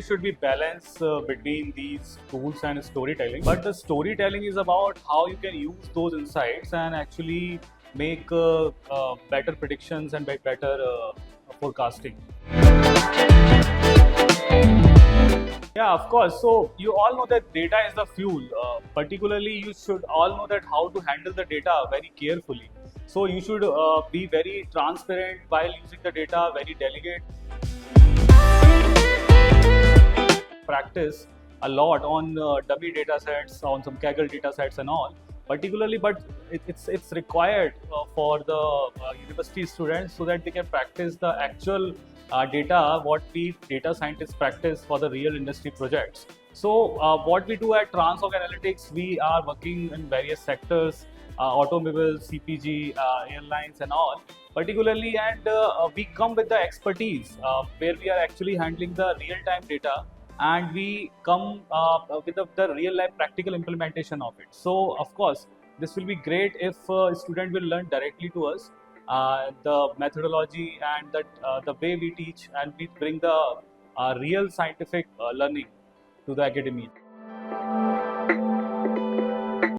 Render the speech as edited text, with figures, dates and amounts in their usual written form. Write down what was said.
should be balance between these tools and storytelling. But the storytelling is about how you can use those insights and actually make better predictions and better forecasting. Yeah, of course. So you all know that data is the fuel. Particularly, you should all know that how to handle the data very carefully. So you should be very transparent while using the data, very delicate. Practice a lot on dummy data sets, on some Kaggle data sets and all. Particularly, but it's required for the university students so that they can practice the actual data what we data scientists practice for the real industry projects. So what we do at Transorg Analytics, we are working in various sectors, automobiles, CPG, airlines and all particularly, and we come with the expertise where we are actually handling the real-time data, and we come with the real life practical implementation of it. So of course this will be great if a student will learn directly to us the methodology and the way we teach, and we bring the real scientific learning to the academy.